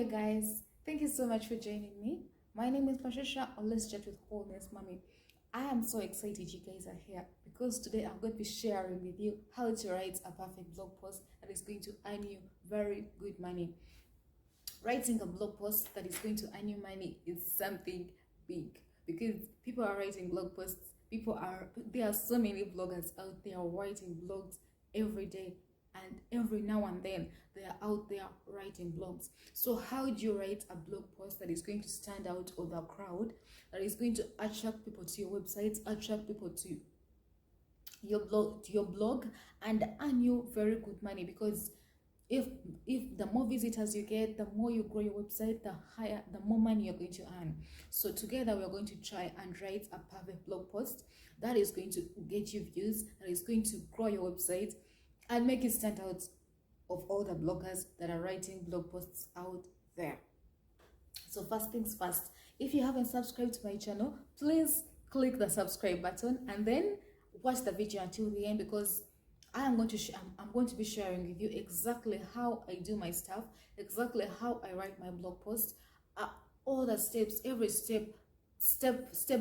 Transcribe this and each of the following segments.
guys, thank you so much for joining me. My name is Patricia, or let's chat with Wholeness Mommy. I am so excited you guys are here because today I'm going to be sharing with you how to write a perfect blog post that is going to earn you very good money. Writing a blog post that is going to earn you money is something big because people are writing blog posts. There are so many bloggers out there writing blogs every day, and every now and then they are out there writing blogs. So how do you write a blog post that is going to stand out of the crowd, that is going to attract people to your website, attract people to your blog, and earn you very good money? Because if the more visitors you get, the more you grow your website, the more money you're going to earn. So together we're going to try and write a perfect blog post that is going to get you views, that is going to grow your website and make it stand out of all the bloggers that are writing blog posts out there. So first things first, if you haven't subscribed to my channel, please click the subscribe button and then watch the video until the end, because I'm going to be sharing with you exactly how I do my stuff, exactly how I write my blog post, all the steps, every step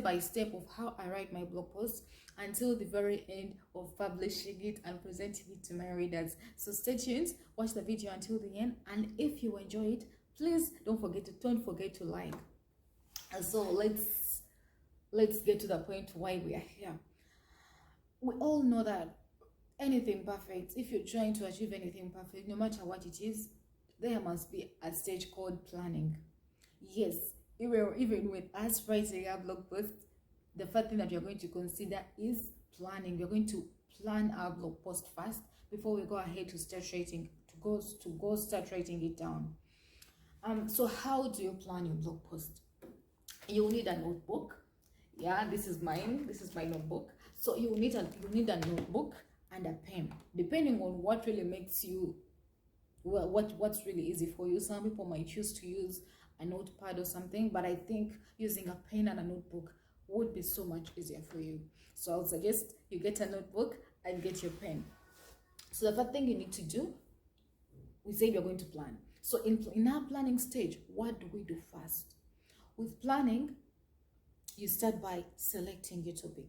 by step of how I write my blog post until the very end of publishing it and presenting it to my readers. So stay tuned, watch the video until the end, and if you enjoy it, please don't forget to like. And so let's get to the point why we are here. We all know that anything perfect, if you're trying to achieve anything perfect, no matter what it is, there must be a stage called planning. Yes, even with us writing our blog post, the first thing that you're going to consider is planning. We're going to plan our blog post first before we go ahead to start writing, start writing it down. So how do you plan your blog post? You need a notebook. Yeah, this is mine. This is my notebook. So you need a notebook and a pen, depending on what really makes you, well, what's really easy for you. Some people might choose to use a notepad or something, but I think using a pen and a notebook would be so much easier for you. So I'll suggest you get a notebook and get your pen. So the first thing you need to do, we said you're going to plan. So in our planning stage, what do we do first? With planning, you start by selecting your topic.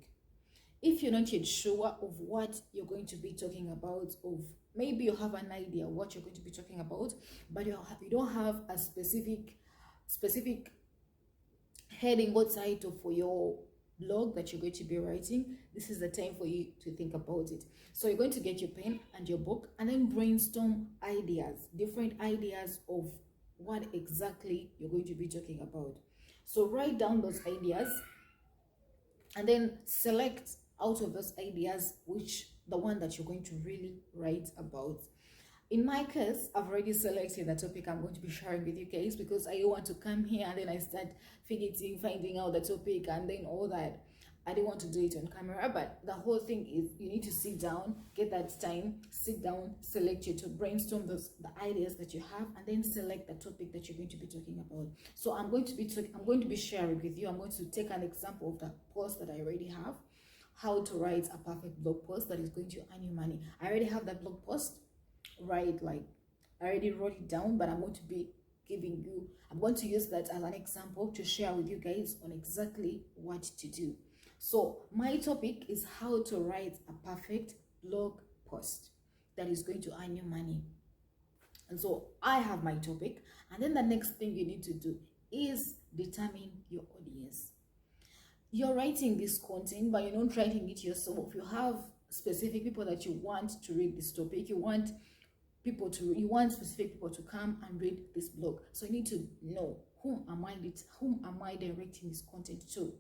If you're not yet sure of what you're going to be talking about, maybe you have an idea what you're going to be talking about, but you don't have a specific heading or title for your blog that you're going to be writing, this is the time for you to think about it. So you're going to get your pen and your book and then brainstorm different ideas of what exactly you're going to be talking about. So write down those ideas and then select out of those ideas the one that you're going to really write about. In my case, I've already selected the topic I'm going to be sharing with you guys, because I don't want to come here and then I start finding out the topic and then all that. I don't want to do it on camera, but the whole thing is you need to sit down, get that time, sit down, select to brainstorm the ideas that you have, and then select the topic that you're going to be talking about. So I'm going to be sharing with you. I'm going to take an example of the post that I already have, how to write a perfect blog post that is going to earn you money. I already have that blog post, right? Like I already wrote it down, but I'm going to use that as an example to share with you guys on exactly what to do. So my topic is how to write a perfect blog post that is going to earn you money. And so I have my topic, and then the next thing you need to do is determine your audience. You're writing this content, but you're not writing it yourself. You have specific people that you want to read this topic. You want specific people to come and read this blog. So you need to know whom am I directing this content to.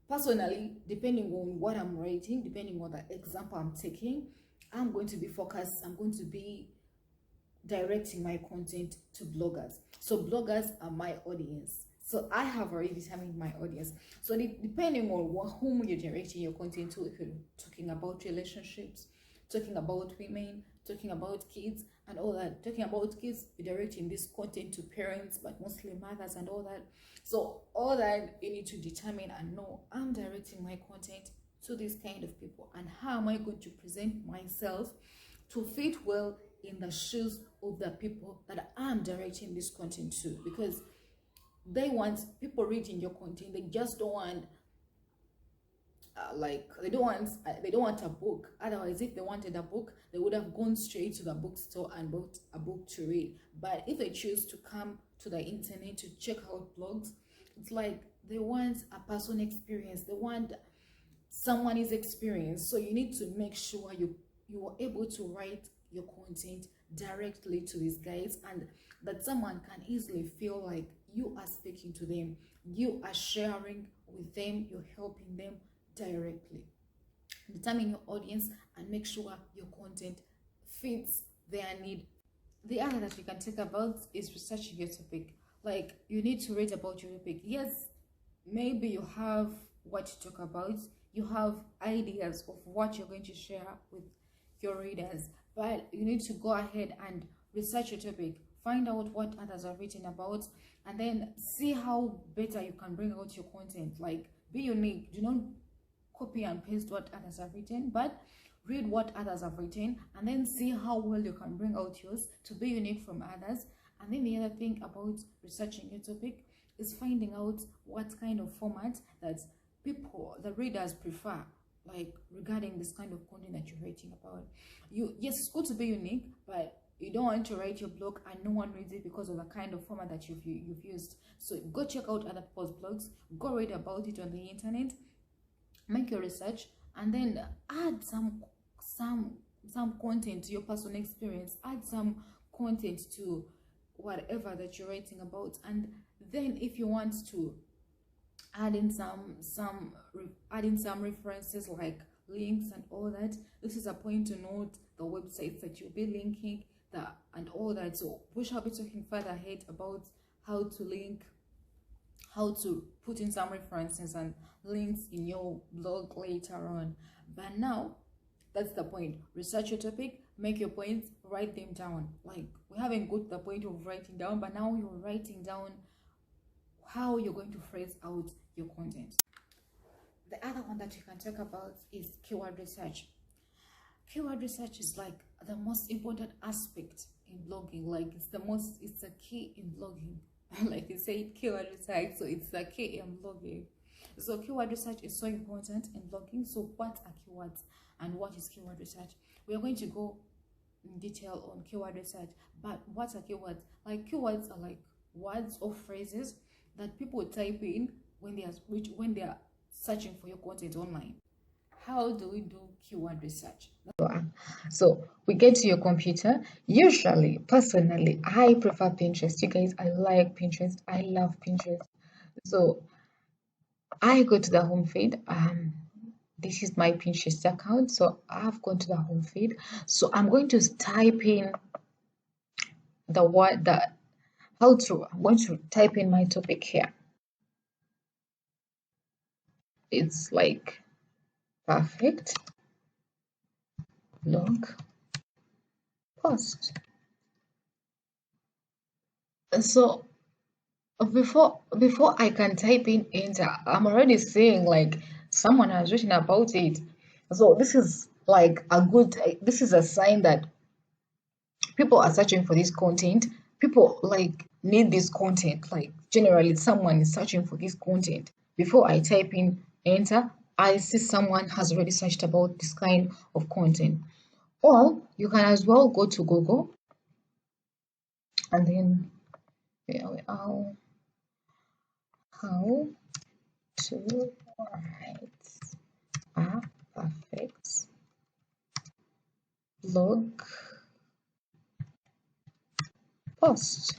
Personally, depending on what I'm writing, depending on the example I'm taking, I'm going to be focused. I'm going to be directing my content to bloggers. So bloggers are my audience. So I have already determined my audience. So depending on whom you're directing your content to, if you're talking about relationships, talking about women, talking about kids and all that. Talking about kids, you're directing this content to parents, but mostly mothers and all that. So all that you need to determine and know, I'm directing my content to this kind of people, and how am I going to present myself to fit well in the shoes of the people that I'm directing this content to, because they want people reading your content. They just don't want like they don't want a book. Otherwise, if they wanted a book, they would have gone straight to the bookstore and bought a book to read. But if they choose to come to the internet to check out blogs, it's like they want a personal experience. They want someone's experience. So you need to make sure you are able to write your content directly to these guys, and that someone can easily feel like you are speaking to them, you are sharing with them, you're helping them directly. Determine your audience and make sure your content fits their need. The other that we can talk about is researching your topic. Like, you need to read about your topic. Yes, maybe you have what to talk about, you have ideas of what you're going to share with your readers, but you need to go ahead and research your topic, find out what others are written about, and then see how better you can bring out your content. Like, be unique. Do not copy and paste what others have written, but read what others have written and then see how well you can bring out yours to be unique from others. And then the other thing about researching your topic is finding out what kind of format that people, the readers, prefer, like regarding this kind of content that you're writing about. Yes, it's good to be unique, but you don't want to write your blog and no one reads it because of the kind of format that you've used. So go check out other people's blogs, go read about it on the internet, make your research, and then add some content to your personal experience, add some content to whatever that you're writing about. And then if you want to add in some references like links and all that, this is a point to note the websites that you'll be linking, and all that. So we shall be talking further ahead about how to link, how to put in some references and links in your blog later on. But now, that's the point. Research your topic, make your points, write them down. Like, we haven't got to the point of writing down, but now you're writing down how you're going to phrase out your content. The other one that you can talk about is keyword research. Keyword research is like the most important aspect in blogging. Like, it's the key in blogging. Like you say, keyword research, so it's the key in blogging. So keyword research is so important in blogging. So what are keywords and what is keyword research? We are going to go in detail on keyword research. But what are keywords? Like, keywords are like words or phrases that people type in when they are searching for your content online. How do we do keyword research? So we get to your computer. Usually, personally, I prefer Pinterest. You guys, I like Pinterest. I love Pinterest. So I go to the home feed. This is my Pinterest account. So I've gone to the home feed. So I'm going to type in the word that I'm going to type in my topic here. It's like perfect blog post. So before I can type in enter, I'm already seeing like someone has written about it. So this is like this is a sign that people are searching for this content. People like need this content. Like, generally someone is searching for this content. Before I type in enter, I see someone has already searched about this kind of content. Or you can as well go to Google and then here we are. How to write a perfect blog post.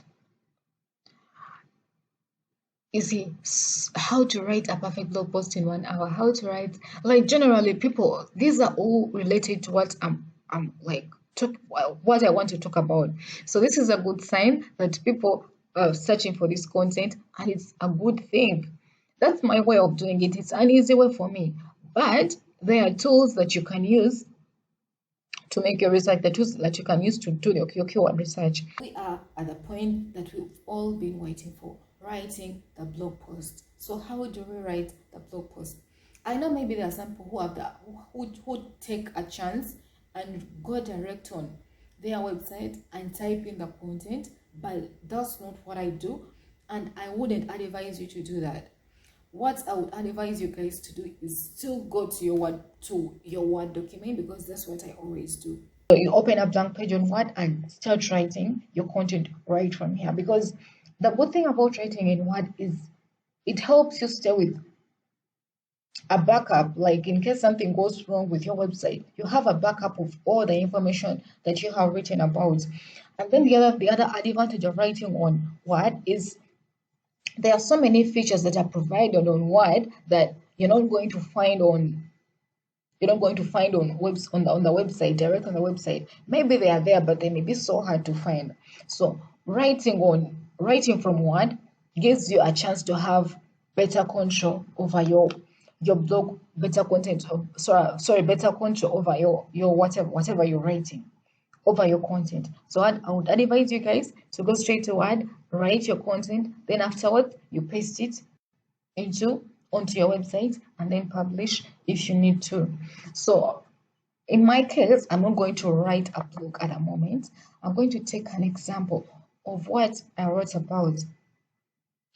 You see, how to write a perfect blog post in 1 hour, how to write, like, generally people, these are all related to what what I want to talk about. So this is a good sign that people are searching for this content, and it's a good thing. That's my way of doing it. It's an easy way for me, but there are tools that you can use to make your research, the tools that you can use to do your keyword research. We are at the point that we've all been waiting for, writing the blog post. So how do we write the blog post? I know maybe there are some people who take a chance and go direct on their website and type in the content, but that's not what I do, and I wouldn't advise you to do that. What I would advise you guys to do is still go to your Word document, because that's what I always do. So you open a blank page on Word and start writing your content right from here, because the good thing about writing in Word is it helps you stay with a backup. Like in case something goes wrong with your website, you have a backup of all the information that you have written about. And then the other advantage of writing on Word is there are so many features that are provided on Word that you're not going to find on the website, direct on the website. Maybe they are there, but they may be so hard to find. So writing from Word gives you a chance to have better control over your blog, better content. Sorry, better control over your whatever you're writing, over your content. So I would advise you guys to go straight to Word, write your content, then afterwards you paste it into onto your website and then publish if you need to. So in my case, I'm not going to write a blog at the moment. I'm going to take an example of what I wrote about,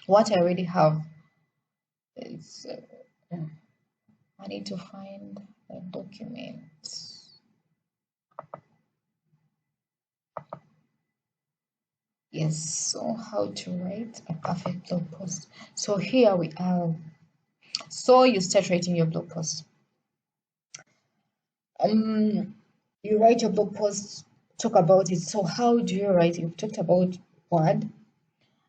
what I already have. It's, I need to find the document. Yes, so how to write a perfect blog post. So here we are. So you start writing your blog post. Um, you write your blog post, talk about it. So how do you write? You've talked about Word,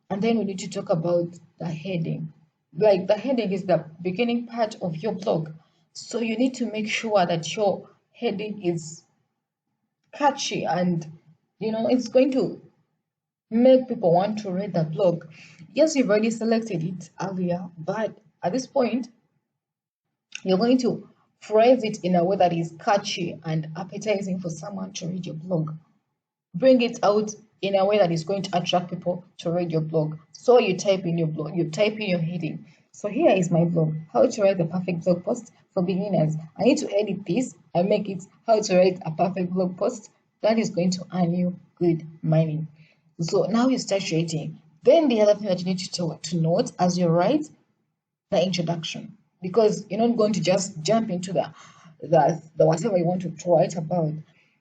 and then we need to talk about the heading. Like the heading is the beginning part of your blog. So you need to make sure that your heading is catchy and it's going to make people want to read the blog. Yes, you've already selected it earlier, but at this point, you're going to phrase it in a way that is catchy and appetizing for someone to read your blog. Bring it out in a way that is going to attract people to read your blog. So you type in your blog, you type in your heading. So here is my blog, how to write the perfect blog post for beginners. I need to edit this and make it how to write a perfect blog post that is going to earn you good money. So now you start writing. Then the other thing that you need to note as you write, the introduction, because you're not going to just jump into the whatever you want to write about.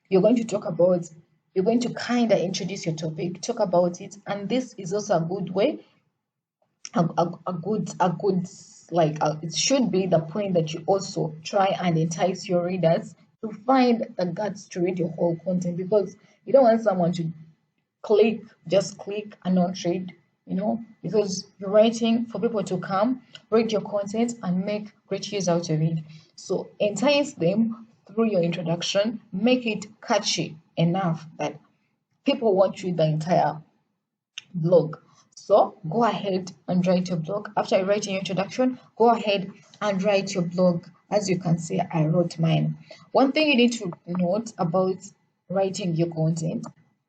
You're going to talk about, you're going to kind of introduce your topic, talk about it, and this is also a good way, a good like it should be the point that you also try and entice your readers to find the guts to read your whole content, because you don't want someone to just click and not read, because you're writing for people to come, read your content, and make great use out of it. So entice them through your introduction, make it catchy enough that people want to read the entire blog. So go ahead and write your blog. After writing your introduction, go ahead and write your blog. As you can see, I wrote mine. One thing you need to note about writing your content,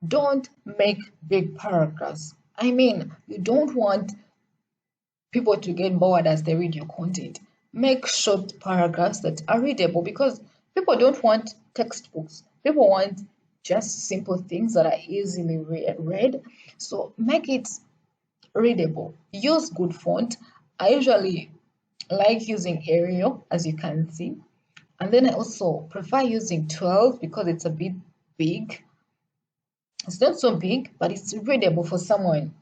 don't make big paragraphs. I mean, you don't want people to get bored as they read your content. Make short paragraphs that are readable, because people don't want textbooks. People want just simple things that are easily read. So make it readable. Use good font. I usually like using Arial, as you can see. And then I also prefer using 12 because it's a bit big. It's not so big, but it's readable for someone,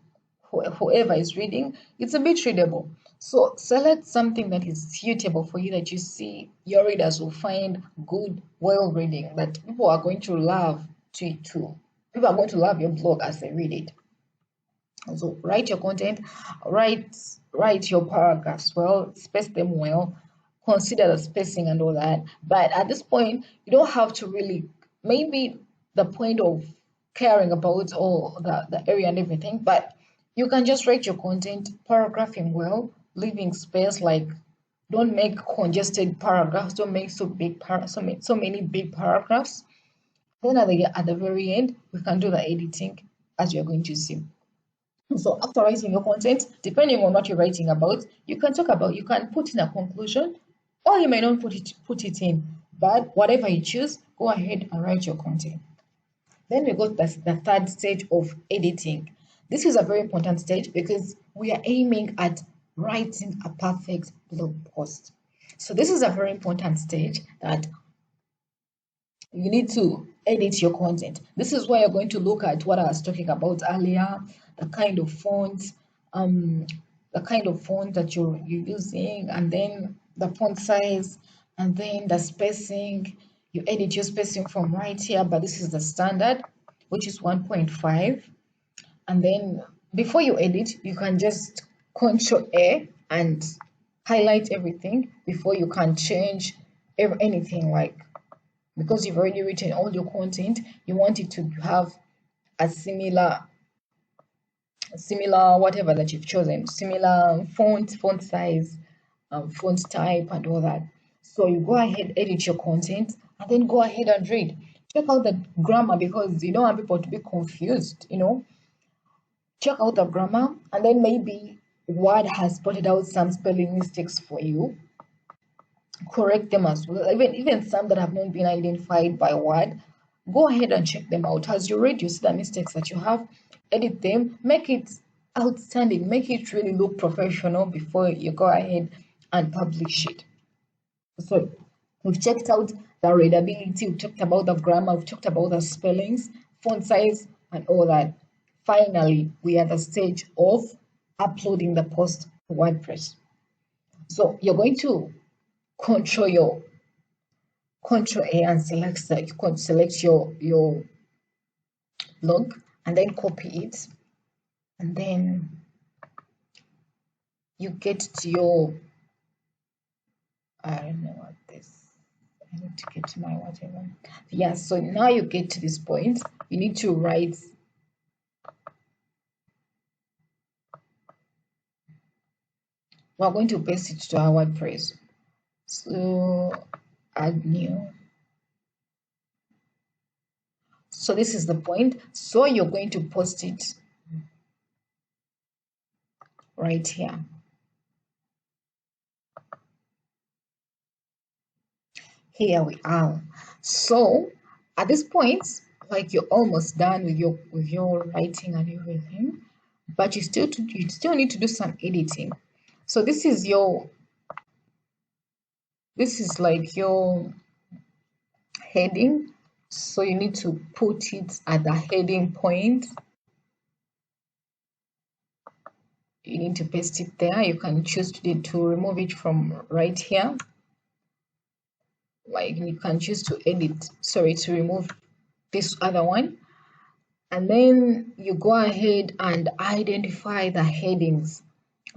whoever is reading. It's a bit readable. So select something that is suitable for you, that you see your readers will find good, well reading, that people are going to love to. People are going to love your blog as they read it. So write your content, write your paragraphs well, space them well, consider the spacing and all that. But at this point, you don't have to really, maybe the point of caring about all the area and everything, but you can just write your content, paragraphing well, leaving space, like don't make congested paragraphs, don't make so many big paragraphs. Then at the very end, we can do the editing, as you're going to see. So after writing your content, depending on what you're writing about, you can put in a conclusion, or you may not put it in. But whatever you choose, go ahead and write your content. Then we got the third stage of editing. This is a very important stage because we are aiming at writing a perfect blog post. So this is a very important stage that you need to edit your content. This is where you're going to look at what I was talking about earlier, the kind of font, um, the kind of font that you're using, and then the font size, and then the spacing. You edit your spacing from right here, but this is the standard, which is 1.5. And then before you edit, you can just Control A and highlight everything before you can change anything, like because you've already written all your content, you want it to have a similar whatever that you've chosen, similar font size, font type, and all that. So you go ahead, edit your content, and then go ahead and read. Check out the grammar because you don't want people to be confused. Check out the grammar, and then maybe Word has spotted out some spelling mistakes for you. Correct them as well. Even some that have not been identified by Word, go ahead and check them out. As you read, you see the mistakes that you have, edit them, make it outstanding, make it really look professional before you go ahead and publish it. So we've checked out the readability, we've talked about the grammar, we've talked about the spellings, font size, and all that. Finally, we are at the stage of uploading the post to WordPress. So you're going to control A and select your blog, and then copy it, and then you get to your, I don't know what this, I need to get to my whatever. Yeah, so now you get to this point, you need to write, we're going to paste it to our WordPress. So add new. So this is the point. So you're going to post it right here. Here we are. So at this point, like you're almost done with your writing and everything, but you still need to do some editing. So this is like your heading. So you need to put it at the heading point. You need to paste it there. You can choose to remove it from right here. Like you can choose to to remove this other one. And then you go ahead and identify the headings,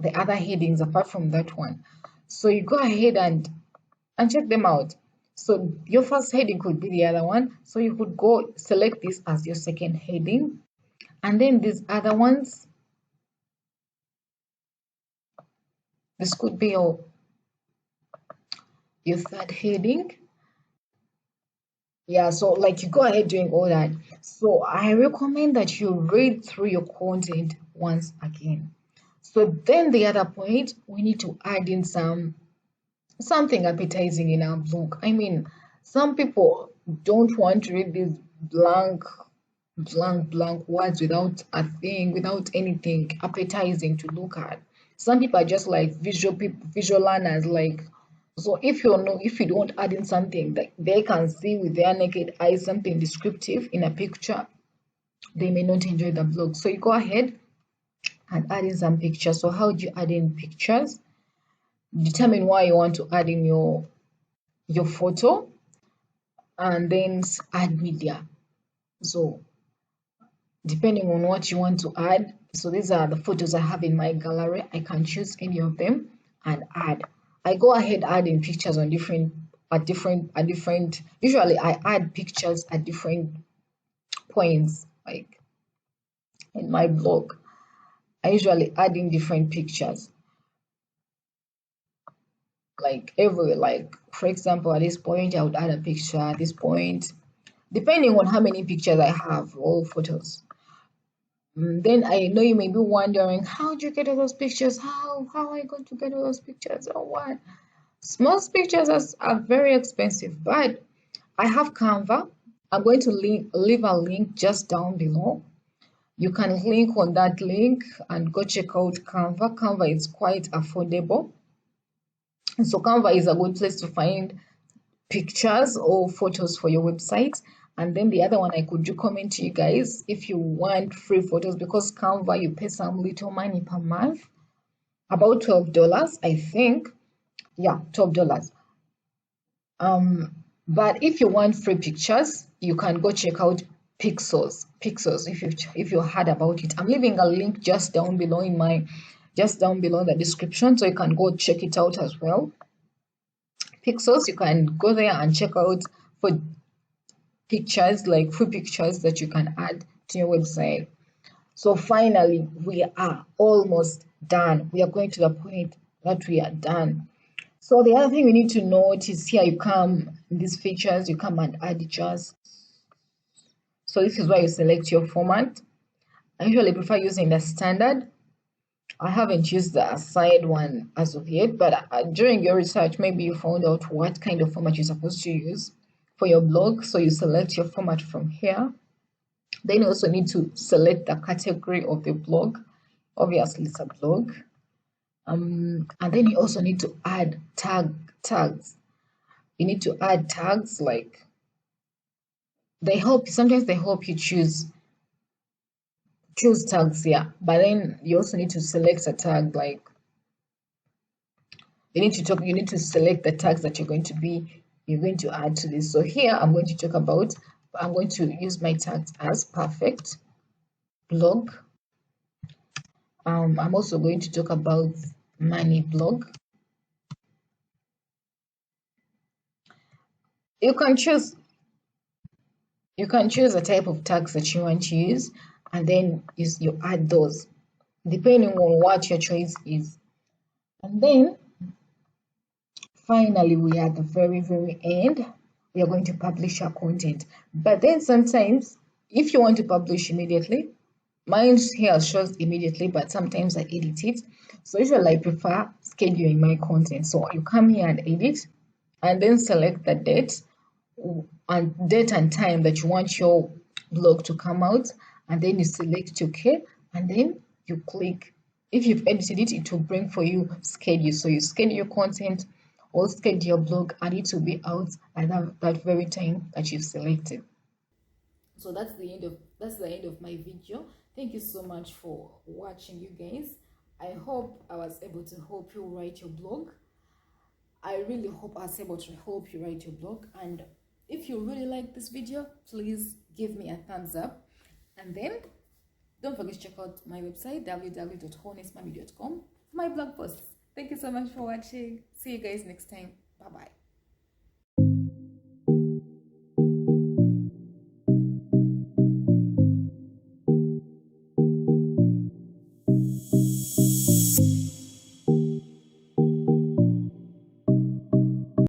the other headings apart from that one. So you go ahead and check them out. So your first heading could be the other one. So you could go select this as your second heading. And then these other ones, this could be your third heading. Yeah, so like you go ahead doing all that. So I recommend that you read through your content once again. So then the other point, we need to add in something appetizing in our blog. I mean, some people don't want to read these blank words without a thing, without anything appetizing to look at. Some people are just like visual learners, like, so if you don't add in something that they can see with their naked eyes, something descriptive in a picture, they may not enjoy the blog. So you go ahead and add in some pictures. So how do you add in pictures? Determine why you want to add in your photo, and then add media. So depending on what you want to add, so these are the photos I have in my gallery. I can choose any of them and add. I go ahead adding pictures on different usually I add pictures at different points, like in my blog. I usually add in different pictures. Like for example, at this point I would add a picture at this point, depending on how many pictures I have or photos. Then I know you may be wondering, how do you get all those pictures? How are you going to get all those pictures or what? Small pictures are very expensive, but I have Canva. I'm going to leave a link just down below. You can link on that link and go check out Canva. Canva is quite affordable. And so Canva is a good place to find pictures or photos for your website. And then the other one I could recommend to you guys, if you want free photos, because Canva you pay some little money per month, about $12, I think. Yeah, $12. But if you want free pictures, you can go check out Pixels, if you heard about it. I'm leaving a link just down below in the description, so you can go check it out as well. Pixels, you can go there and check out for pictures, like free pictures that you can add to your website. So finally, we are almost done. We are going to the point that we are done. So the other thing we need to note is here you come in these features, you come and add just. So this is where you select your format. I usually prefer using the standard. I haven't used the aside one as of yet, but during your research, maybe you found out what kind of format you're supposed to use for your blog. So you select your format from here. Then you also need to select the category of the blog. Obviously, it's a blog. And then you also need to add tags. You need to add tags, like sometimes they help you choose tags, yeah. But then you also need to select a tag, like you need to select the tags that you're going to add to this. So here I'm going to use my tags as perfect blog. I'm also going to talk about money blog. You can choose the type of tags that you want to use, and then you add those depending on what your choice is. And then finally, we are at the very, very end. We are going to publish our content. But then sometimes, if you want to publish immediately, mine here shows immediately, but sometimes I edit it. So usually I prefer scheduling my content. So you come here and edit, and then select the date and time that you want your blog to come out, and then you select OK, and then you click. If you've edited it, it will bring for you schedule. So you schedule your content or schedule your blog, and it will be out at that very time that you've selected. So that's the end of my video. Thank you so much for watching, you guys. I hope I was able to help you write your blog. I really hope I was able to help you write your blog. And if you really like this video, please give me a thumbs up. And then don't forget to check out my website, www.honestmami.com, for my blog posts. Thank you so much for watching. See you guys next time. Bye-bye.